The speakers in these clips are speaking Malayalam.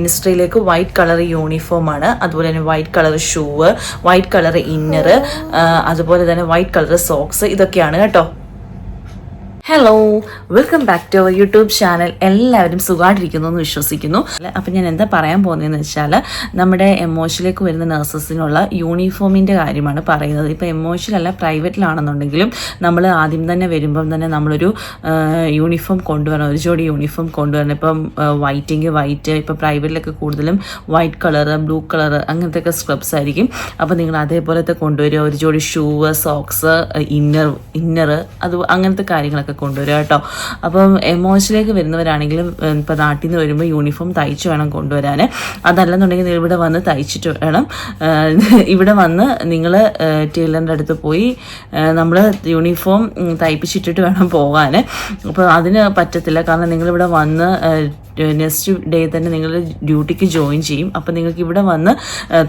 മിനിസ്ട്രിയിലേക്ക് വൈറ്റ് കളർ യൂണിഫോമാണ്, അതുപോലെ തന്നെ white colour shoe, white colour inner, അതുപോലെ തന്നെ വൈറ്റ് കളർ സോക്സ്, ഇതൊക്കെയാണ് കേട്ടോ. Hello, welcome back to our YouTube channel. എല്ലാവരും സുഖമായിട്ടിരിക്കുന്നു എന്ന് വിശ്വസിക്കുന്നു. അപ്പം ഞാൻ എന്താ പറയാൻ പോകുന്നതെന്ന് വെച്ചാൽ, നമ്മുടെ എമോഷനിലേക്ക് വരുന്ന നഴ്സസിനുള്ള യൂണിഫോമിൻ്റെ കാര്യമാണ് പറയുന്നത്. ഇപ്പോൾ എമോഷനല്ല, പ്രൈവറ്റിലാണെന്നുണ്ടെങ്കിലും നമ്മൾ ആദ്യം തന്നെ വരുമ്പം തന്നെ നമ്മളൊരു യൂണിഫോം കൊണ്ടുവരണം, ഒരു ജോഡി യൂണിഫോം കൊണ്ടുവരണം. ഇപ്പം വൈറ്റ്, ഇപ്പോൾ പ്രൈവറ്റിലൊക്കെ കൂടുതലും വൈറ്റ് കളറ്, ബ്ലൂ കളറ് അങ്ങനത്തെയൊക്കെ സ്ക്രബ്സ് ആയിരിക്കും. അപ്പോൾ നിങ്ങൾ അതേപോലത്തെ കൊണ്ടുവരിക. ഒരു ജോഡി ഷൂവ്, സോക്സ്, ഇന്നർ അത് അങ്ങനത്തെ കാര്യങ്ങളൊക്കെ കൊണ്ടുവരിക കേട്ടോ. അപ്പം എമോഷനിലേക്ക് വരുന്നവരാണെങ്കിലും ഇപ്പോൾ നാട്ടിൽ നിന്ന് വരുമ്പോൾ യൂണിഫോം തയ്ച്ച് വേണം കൊണ്ടുവരാൻ. അതല്ലെന്നുണ്ടെങ്കിൽ നിങ്ങൾ ഇവിടെ വന്ന് തയ്ച്ചിട്ട് വേണം, ഇവിടെ വന്ന് നിങ്ങൾ ടൈലറിൻ്റെ അടുത്ത് പോയി നമ്മൾ യൂണിഫോം തയ്പ്പിച്ചിട്ടിട്ട് വേണം പോകാൻ. അപ്പോൾ അതിന് പറ്റത്തില്ല, കാരണം നിങ്ങളിവിടെ വന്ന് നെക്സ്റ്റ് ഡേ തന്നെ നിങ്ങൾ ഡ്യൂട്ടിക്ക് ജോയിൻ ചെയ്യും. അപ്പോൾ നിങ്ങൾക്ക് ഇവിടെ വന്ന്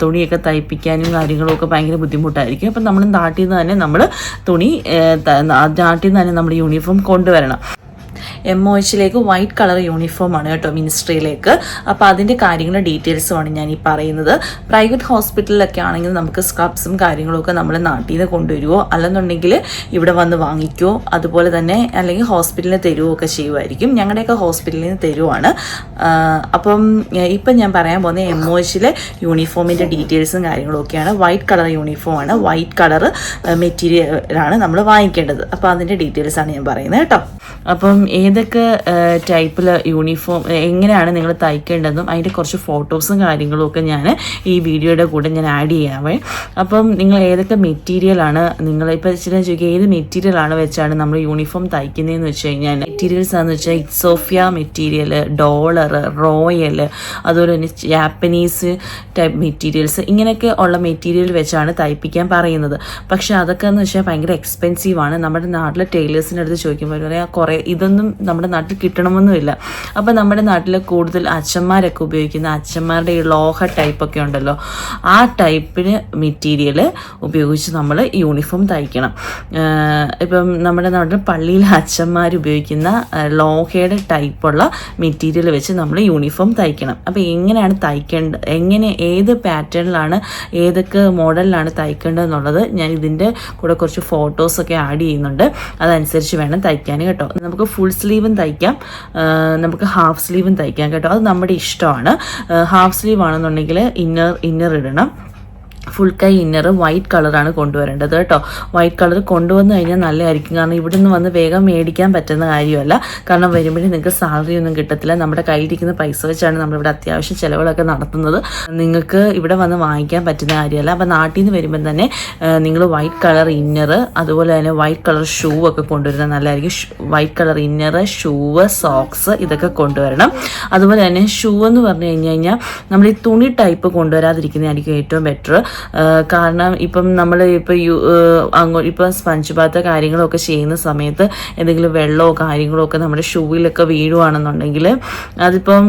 തുണിയൊക്കെ തയ്പ്പിക്കാനും കാര്യങ്ങളും ഒക്കെ ഭയങ്കര ബുദ്ധിമുട്ടായിരിക്കും. അപ്പം നമ്മൾ നാട്ടിൽ നിന്ന് തന്നെ നമ്മൾ നമ്മൾ യൂണിഫോം കൊണ്ടുവരണം. MOHയിലേക്ക് വൈറ്റ് കളർ യൂണിഫോമാണ് കേട്ടോ, മിനിസ്ട്രിയിലേക്ക്. അപ്പോൾ അതിൻ്റെ കാര്യങ്ങളും ഡീറ്റെയിൽസുമാണ് ഞാൻ ഈ പറയുന്നത്. പ്രൈവറ്റ് ഹോസ്പിറ്റലിലൊക്കെ ആണെങ്കിൽ നമുക്ക് സ്ക്രബ്സും കാര്യങ്ങളൊക്കെ നമ്മൾ നാട്ടിൽ നിന്ന് കൊണ്ടുവരുമോ, അല്ലെന്നുണ്ടെങ്കിൽ ഇവിടെ വന്ന് വാങ്ങിക്കുമോ, അതുപോലെ തന്നെ അല്ലെങ്കിൽ ഹോസ്പിറ്റലിൽ തരുമോ ഒക്കെ ചെയ്യുമായിരിക്കും. ഞങ്ങളുടെയൊക്കെ ഹോസ്പിറ്റലിൽ നിന്ന് തരുവാണ്. അപ്പം ഇപ്പം ഞാൻ പറയാൻ പോകുന്നത് MOHയിലെ യൂണിഫോമിൻ്റെ ഡീറ്റെയിൽസും കാര്യങ്ങളും ഒക്കെയാണ്. വൈറ്റ് കളർ യൂണിഫോമാണ്, വൈറ്റ് കളർ മെറ്റീരിയലാണ് നമ്മൾ വാങ്ങിക്കേണ്ടത്. അപ്പോൾ അതിൻ്റെ ഡീറ്റെയിൽസാണ് ഞാൻ പറയുന്നത് കേട്ടോ. അപ്പം ഏതൊക്കെ ടൈപ്പിൽ യൂണിഫോം എങ്ങനെയാണ് നിങ്ങൾ തയ്ക്കേണ്ടതും അതിൻ്റെ കുറച്ച് ഫോട്ടോസും കാര്യങ്ങളും ഒക്കെ ഞാൻ ഈ വീഡിയോയുടെ കൂടെ ഞാൻ ആഡ് ചെയ്യാവേ. അപ്പം നിങ്ങൾ ഏതൊക്കെ മെറ്റീരിയലാണ്, നിങ്ങളിപ്പോൾ ചോദിക്കുക ഏത് മെറ്റീരിയലാണ് വെച്ചാണ് നമ്മൾ യൂണിഫോം തയ്ക്കുന്നതെന്ന് വെച്ച് കഴിഞ്ഞാൽ, മെറ്റീരിയൽസ് ആണെന്ന് വെച്ചാൽ ഇറ്റ്സോഫിയ മെറ്റീരിയൽ, ഡോളർ, റോയൽ, അതുപോലെ തന്നെ ജാപ്പനീസ് ടൈപ്പ് മെറ്റീരിയൽസ്, ഇങ്ങനെയൊക്കെ ഉള്ള മെറ്റീരിയൽ വെച്ചാണ് തയ്പ്പിക്കാൻ പറയുന്നത്. പക്ഷേ അതൊക്കെ എന്ന് വെച്ചാൽ ഭയങ്കര എക്സ്പെൻസീവാണ്. നമ്മുടെ നാട്ടിലെ ടൈലേഴ്സിൻ്റെ അടുത്ത് ചോദിക്കുമ്പോൾ പറയാം കുറേ ഇതൊന്നും നമ്മുടെ നാട്ടിൽ കിട്ടണമെന്നുമില്ല. അപ്പോൾ നമ്മുടെ നാട്ടിൽ കൂടുതൽ അച്ഛന്മാരൊക്കെ ഉപയോഗിക്കുന്ന അച്ഛന്മാരുടെ ഈ ലോഹ ടൈപ്പൊക്കെ ഉണ്ടല്ലോ, ആ ടൈപ്പിന് മെറ്റീരിയൽ ഉപയോഗിച്ച് നമ്മൾ യൂണിഫോം തയ്ക്കണം. ഇപ്പം നമ്മുടെ നാട്ടിൽ പള്ളിയിലെ അച്ഛന്മാർ ഉപയോഗിക്കുന്ന ലോഹയുടെ ടൈപ്പുള്ള മെറ്റീരിയൽ വെച്ച് നമ്മൾ യൂണിഫോം തയ്ക്കണം. അപ്പോൾ എങ്ങനെയാണ് ഏത് പാറ്റേണിലാണ്, ഏതൊക്കെ മോഡലിലാണ് തയ്ക്കേണ്ടതെന്നുള്ളത് ഞാൻ ഇതിൻ്റെ കൂടെ കുറച്ച് ഫോട്ടോസൊക്കെ ആഡ് ചെയ്യുന്നുണ്ട്. അതനുസരിച്ച് വേണം തയ്ക്കാൻ കേട്ടോ. നമുക്ക് ഫുൾ സ്ലീവും തയ്ക്കാം, നമുക്ക് ഹാഫ് സ്ലീവും തയ്ക്കാം കേട്ടോ. അത് നമ്മുടെ ഇഷ്ടമാണ്. ഹാഫ് സ്ലീവ് ആണെന്നുണ്ടെങ്കിൽ ഇന്നർ ഇടണം. ഫുൾ കൈ ഇന്നർ വൈറ്റ് കളറാണ് കൊണ്ടുവരേണ്ടത് കേട്ടോ. വൈറ്റ് കളർ കൊണ്ടുവന്നു കഴിഞ്ഞാൽ നല്ലതായിരിക്കും, കാരണം ഇവിടെ നിന്ന് വന്ന് വേഗം മേടിക്കാൻ പറ്റുന്ന കാര്യമല്ല. കാരണം വരുമ്പോഴേ നിങ്ങൾക്ക് സാലറി ഒന്നും കിട്ടത്തില്ല. നമ്മുടെ കയ്യിലിരിക്കുന്ന പൈസ വെച്ചാണ് നമ്മളിവിടെ അത്യാവശ്യം ചിലവുകളൊക്കെ നടത്തുന്നത്. നിങ്ങൾക്ക് ഇവിടെ വന്ന് വാങ്ങിക്കാൻ പറ്റുന്ന കാര്യമല്ല. അപ്പോൾ നാട്ടിൽ നിന്ന് വരുമ്പോൾ തന്നെ നിങ്ങൾ വൈറ്റ് കളർ ഇന്നർ, അതുപോലെ തന്നെ വൈറ്റ് കളർ ഷൂ ഒക്കെ കൊണ്ടുവരുന്നത് നല്ലതായിരിക്കും. White colour inner, shoe, socks ഇതൊക്കെ കൊണ്ടുവരണം. അതുപോലെ തന്നെ ഷൂ എന്ന് പറഞ്ഞു കഴിഞ്ഞാൽ നമ്മൾ ഈ തുണി ടൈപ്പ് കൊണ്ടുവരാതിരിക്കുന്നതായിരിക്കും ഏറ്റവും ബെറ്റർ. കാരണം ഇപ്പം നമ്മൾ ഇപ്പം സ്പഞ്ച് ബാത്ത് കാര്യങ്ങളൊക്കെ ചെയ്യുന്ന സമയത്ത് എന്തെങ്കിലും വെള്ളമോ കാര്യങ്ങളോ ഒക്കെ നമ്മുടെ ഷൂവിലൊക്കെ വീഴുവാണെന്നുണ്ടെങ്കിൽ അതിപ്പം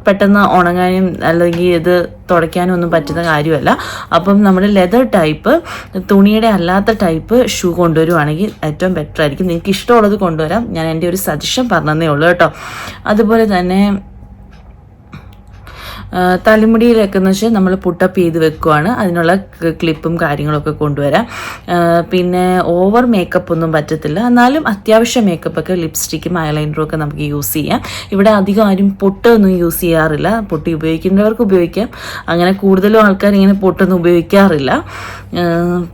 പെട്ടെന്ന് ഉണങ്ങാനും അല്ലെങ്കിൽ ഇത് തുടയ്ക്കാനും ഒന്നും പറ്റുന്ന കാര്യമല്ല. അപ്പം നമ്മൾ ലെതർ ടൈപ്പ്, തുണിയുടെ അല്ലാത്ത ടൈപ്പ് ഷൂ കൊണ്ടുവരുവാണെങ്കിൽ ഏറ്റവും ബെറ്റർ ആയിരിക്കും. നിങ്ങൾക്ക് ഇഷ്ടമുള്ളത് കൊണ്ടുവരാം, ഞാൻ എൻ്റെ ഒരു സജഷൻ പറഞ്ഞതേ ഉള്ളൂ കേട്ടോ. അതുപോലെ തന്നെ തലമുടിയിലൊക്കെ എന്ന് വെച്ചാൽ നമ്മൾ പുട്ടപ്പ് ചെയ്ത് വെക്കുവാണ്, അതിനുള്ള ക്ലിപ്പും കാര്യങ്ങളൊക്കെ കൊണ്ടുവരാം. പിന്നെ ഓവർ മേക്കപ്പ് ഒന്നും പറ്റത്തില്ല, എന്നാലും അത്യാവശ്യം മേക്കപ്പൊക്കെ ലിപ്സ്റ്റിക്കും ഐലൈനറും ഒക്കെ നമുക്ക് യൂസ് ചെയ്യാം. ഇവിടെ അധികം ആരും പൊട്ടൊന്നും യൂസ് ചെയ്യാറില്ല. പൊട്ടി ഉപയോഗിക്കേണ്ടവർക്ക് ഉപയോഗിക്കാം, അങ്ങനെ കൂടുതലും ആൾക്കാർ ഇങ്ങനെ പൊട്ടൊന്നും ഉപയോഗിക്കാറില്ല.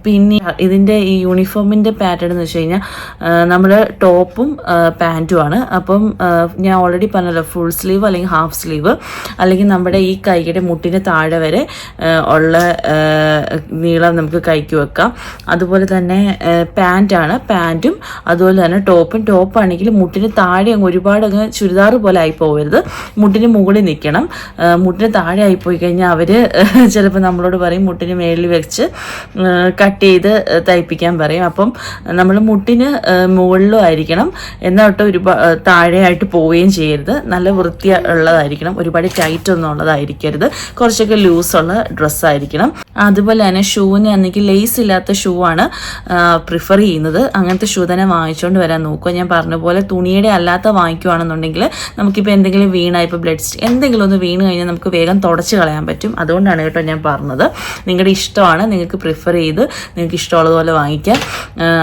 പിന്നെ ഇതിൻ്റെ ഈ യൂണിഫോമിൻ്റെ പാറ്റേൺ എന്ന് വെച്ച് കഴിഞ്ഞാൽ നമ്മൾ ടോപ്പും പാൻറ്റുമാണ്. അപ്പം ഞാൻ ഓൾറെഡി പറഞ്ഞല്ലോ, ഫുൾ സ്ലീവ് അല്ലെങ്കിൽ ഹാഫ് സ്ലീവ്, അല്ലെങ്കിൽ നമ്മുടെ ഈ കൈയുടെ മുട്ടിന് താഴെ വരെ ഉള്ള നീളം നമുക്ക് കൈക്ക് വെക്കാം. അതുപോലെ തന്നെ പാൻറ്റാണ്, പാൻറ്റും അതുപോലെ തന്നെ ടോപ്പാണെങ്കിൽ മുട്ടിന് താഴെ അങ്ങ് ഒരുപാട് അങ്ങ് ചുരിദാർ പോലെ ആയി പോകരുത്, മുട്ടിന് മുകളിൽ നിൽക്കണം. മുട്ടിന് താഴെ ആയിപ്പോയി കഴിഞ്ഞാൽ അവർ ചിലപ്പോൾ നമ്മളോട് പറയും മുട്ടിന് മേളിൽ വെച്ച് കട്ട് ചെയ്ത് തയ്പ്പിക്കാൻ പറയും. അപ്പം നമ്മൾ മുട്ടിന് മുകളിലും ആയിരിക്കണം, എന്നിട്ട് ഒരുപാട് താഴെയായിട്ട് പോവുകയും ചെയ്യരുത്. നല്ല വൃത്തി ഉള്ളതായിരിക്കണം, ഒരുപാട് ടൈറ്റ് ഒന്നും ഉള്ളതായിരിക്കും ഉള്ളതായിരിക്കരുത്, കുറച്ചൊക്കെ ലൂസുള്ള ഡ്രസ്സായിരിക്കണം. അതുപോലെ തന്നെ ഷൂവിന് ആണെങ്കിൽ ലേസ് ഇല്ലാത്ത ഷൂ ആണ് പ്രിഫർ ചെയ്യുന്നത്. അങ്ങനത്തെ ഷൂ തന്നെ വാങ്ങിച്ചുകൊണ്ട് വരാൻ നോക്കുക. ഞാൻ പറഞ്ഞ പോലെ തുണിയുടെ അല്ലാത്ത വാങ്ങിക്കുകയാണെന്നുണ്ടെങ്കിൽ നമുക്കിപ്പോൾ എന്തെങ്കിലും വീണാൽ, ഇപ്പോൾ ബ്ലഡ് എന്തെങ്കിലും ഒന്ന് വീണ് കഴിഞ്ഞാൽ നമുക്ക് വേഗം തുടച്ച് കളയാൻ പറ്റും. അതുകൊണ്ടാണ് കേട്ടോ ഞാൻ പറഞ്ഞത്. നിങ്ങളുടെ ഇഷ്ടമാണ്, നിങ്ങൾക്ക് പ്രിഫർ ചെയ്ത് നിങ്ങൾക്ക് ഇഷ്ടമുള്ളതുപോലെ വാങ്ങിക്കാം.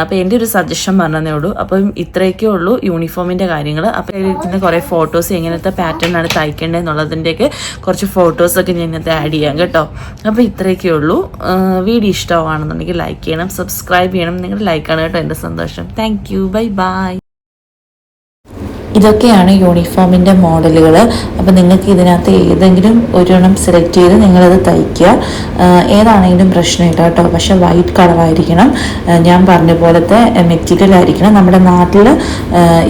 അപ്പോൾ എൻ്റെ ഒരു സജഷൻ പറഞ്ഞതേ ഉള്ളൂ. അപ്പം ഇത്രയൊക്കെ ഉള്ളൂ യൂണിഫോമിൻ്റെ കാര്യങ്ങൾ. അപ്പോൾ ഇതിന് കുറേ ഫോട്ടോസ് എങ്ങനത്തെ പാറ്റേണാണ് തയ്ക്കേണ്ടതെന്നുള്ളതിൻ്റെയൊക്കെ കുറച്ച് ഫോട്ടോസൊക്കെ ഞാൻ ഇന്നത്തെ ആഡ് ചെയ്യാം കേട്ടോ. അപ്പോൾ ഇത്രയൊക്കെ ഉള്ളൂ. വീഡിയോ ഇഷ്ടമാണെന്നുണ്ടെങ്കിൽ ലൈക്ക് ചെയ്യണം, സബ്സ്ക്രൈബ് ചെയ്യണം. നിങ്ങളുടെ ലൈക്കാണ് കേട്ടോ എൻ്റെ സന്തോഷം. Thank you, bye bye. ഇതൊക്കെയാണ് യൂണിഫോമിൻ്റെ മോഡലുകൾ. അപ്പോൾ നിങ്ങൾക്ക് ഇതിനകത്ത് ഏതെങ്കിലും ഒരെണ്ണം സെലക്ട് ചെയ്ത് നിങ്ങളത് തയ്ക്കുക. ഏതാണെങ്കിലും പ്രശ്നമില്ല കേട്ടോ. പക്ഷേ വൈറ്റ് കളറായിരിക്കണം. ഞാൻ പറഞ്ഞ പോലത്തെ മെറ്റീരിയൽ ആയിരിക്കണം. നമ്മുടെ നാട്ടിൽ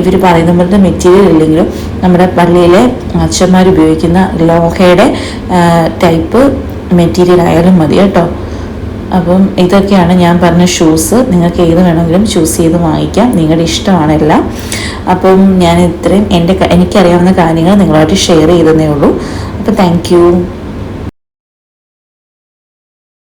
ഇവർ പറയുന്ന പോലത്തെ മെറ്റീരിയൽ ഇല്ലെങ്കിലും നമ്മുടെ പള്ളിയിലെ അച്ഛന്മാർ ഉപയോഗിക്കുന്ന ലോഹയുടെ ടൈപ്പ് മെറ്റീരിയൽ ആയാലും മതി കേട്ടോ. അപ്പം ഇതൊക്കെയാണ് ഞാൻ പറഞ്ഞ ഷൂസ്. നിങ്ങൾക്ക് ഏത് വേണമെങ്കിലും ചൂസ് ചെയ്ത് വാങ്ങിക്കാം, നിങ്ങളുടെ ഇഷ്ടമാണ് എല്ലാം. അപ്പം ഞാൻ ഇത്രയും എനിക്കറിയാവുന്ന കാര്യങ്ങൾ നിങ്ങളുമായിട്ട് ഷെയർ ചെയ്തതേ ഉള്ളൂ. അപ്പോൾ താങ്ക് യു.